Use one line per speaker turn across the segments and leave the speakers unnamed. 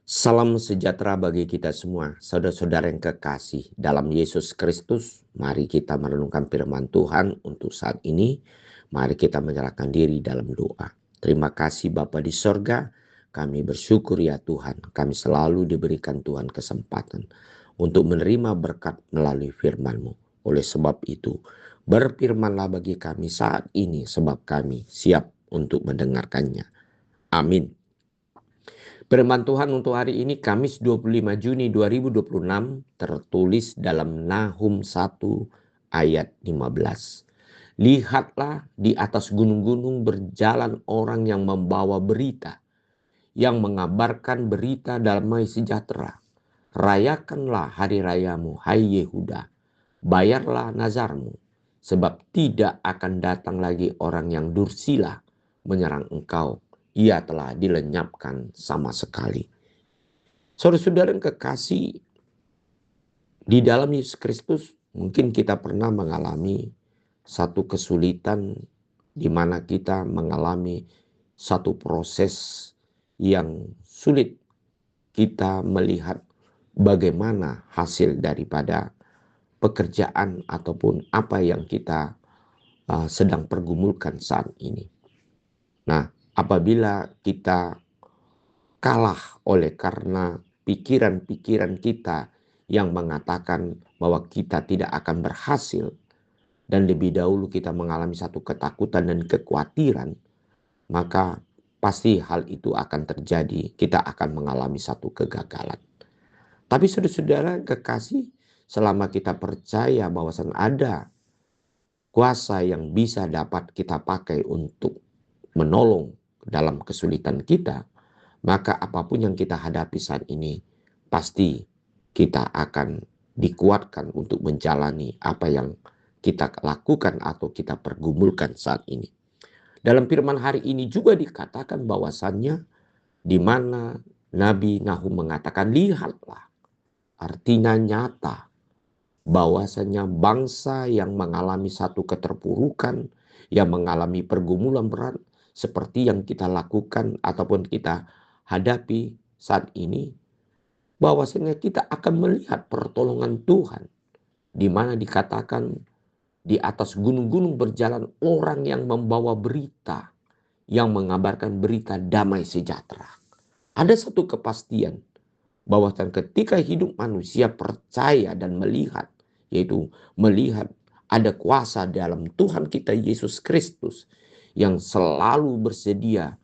Salam sejahtera bagi kita semua, saudara-saudara yang kekasih dalam Yesus Kristus. Mari kita merenungkan firman Tuhan untuk saat ini. Mari kita menyerahkan diri dalam doa. Terima kasih Bapa di sorga, kami bersyukur ya Tuhan. Kami selalu diberikan Tuhan kesempatan untuk menerima berkat melalui firman-Mu. Oleh sebab itu, berfirmanlah bagi kami saat ini sebab kami siap untuk mendengarkannya. Amin. Firman Tuhan untuk hari ini Kamis 25 Juni 2026 tertulis dalam Nahum 1 ayat 15. Lihatlah di atas gunung-gunung berjalan orang yang membawa berita, yang mengabarkan berita damai sejahtera. Rayakanlah hari rayamu, hai Yehuda, bayarlah nazarmu, sebab tidak akan datang lagi orang yang dursila menyerang engkau. Ia telah dilenyapkan sama sekali. Saudara-saudara yang kekasih, di dalam Yesus Kristus mungkin kita pernah mengalami satu kesulitan di mana kita mengalami satu proses yang sulit kita melihat bagaimana hasil daripada pekerjaan ataupun apa yang kita sedang pergumulkan saat ini. Nah, apabila kita kalah oleh karena pikiran-pikiran kita yang mengatakan bahwa kita tidak akan berhasil, dan lebih dahulu kita mengalami satu ketakutan dan kekhawatiran, maka pasti hal itu akan terjadi. Kita akan mengalami satu kegagalan. Tapi saudara-saudara kekasih, selama kita percaya bahwa ada kuasa yang bisa dapat kita pakai untuk menolong dalam kesulitan kita, maka apapun yang kita hadapi saat ini, pasti kita akan dikuatkan untuk menjalani apa yang kita lakukan atau kita pergumulkan saat ini. Dalam firman hari ini juga dikatakan bahwasannya di mana Nabi Nahum mengatakan, lihatlah, artinya nyata bahwasannya bangsa yang mengalami satu keterpurukan, yang mengalami pergumulan berat seperti yang kita lakukan ataupun kita hadapi saat ini, bahwasanya kita akan melihat pertolongan Tuhan, di mana dikatakan di atas gunung-gunung berjalan orang yang membawa berita, yang mengabarkan berita damai sejahtera. Ada satu kepastian bahwa ketika hidup manusia percaya dan melihat, yaitu melihat ada kuasa dalam Tuhan kita Yesus Kristus yang selalu bersedia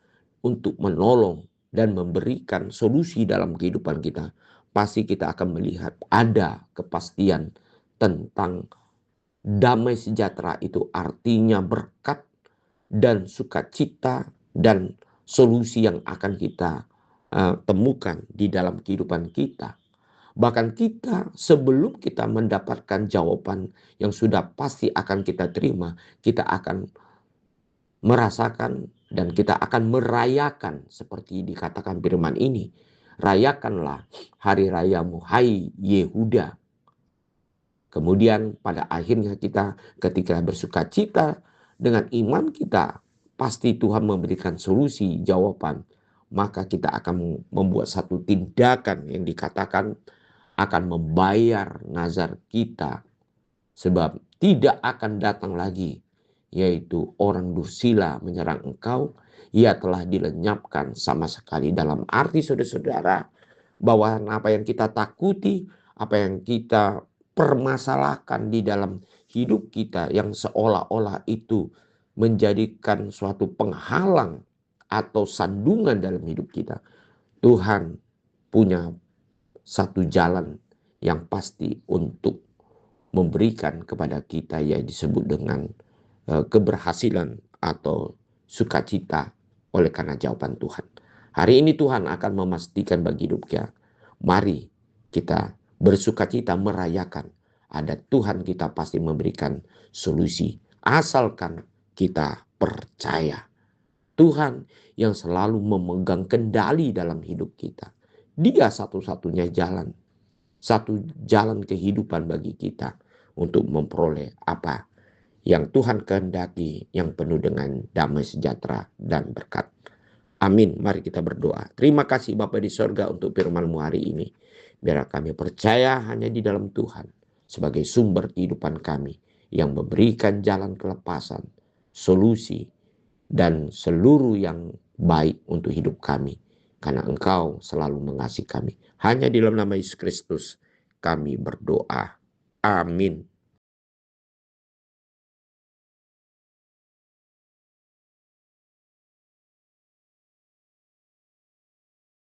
untuk menolong dan memberikan solusi dalam kehidupan kita, pasti kita akan melihat ada kepastian tentang damai sejahtera. Itu artinya berkat dan sukacita dan solusi yang akan kita temukan di dalam kehidupan kita. Bahkan kita sebelum kita mendapatkan jawaban yang sudah pasti akan kita terima, kita akan merasakan dan kita akan merayakan seperti dikatakan firman ini. Rayakanlah hari rayamu, hai Yehuda. Kemudian pada akhirnya kita ketika bersukacita dengan iman kita, pasti Tuhan memberikan solusi, jawaban. Maka kita akan membuat satu tindakan yang dikatakan akan membayar nazar kita. Sebab tidak akan datang lagi, yaitu orang dursila menyerang engkau. Ia telah dilenyapkan sama sekali. Dalam arti saudara-saudara, bahwa apa yang kita takuti, apa yang kita permasalahkan di dalam hidup kita yang seolah-olah itu menjadikan suatu penghalang atau sandungan dalam hidup kita, Tuhan punya satu jalan yang pasti untuk memberikan kepada kita yang disebut dengan keberhasilan atau sukacita oleh karena jawaban Tuhan. Hari ini Tuhan akan memastikan bagi hidup kita. Mari kita bersukacita merayakan ada Tuhan, kita pasti memberikan solusi. Asalkan kita percaya Tuhan yang selalu memegang kendali dalam hidup kita. Dia satu-satunya jalan. Satu jalan kehidupan bagi kita untuk memperoleh apa yang Tuhan kehendaki, yang penuh dengan damai sejahtera dan berkat. Amin. Mari kita berdoa. Terima kasih Bapa di sorga untuk firman-Mu hari ini. Biar kami percaya hanya di dalam Tuhan sebagai sumber kehidupan kami yang memberikan jalan kelepasan, solusi, dan seluruh yang baik untuk hidup kami. Karena Engkau selalu mengasihi kami. Hanya di dalam nama Yesus Kristus kami berdoa. Amin.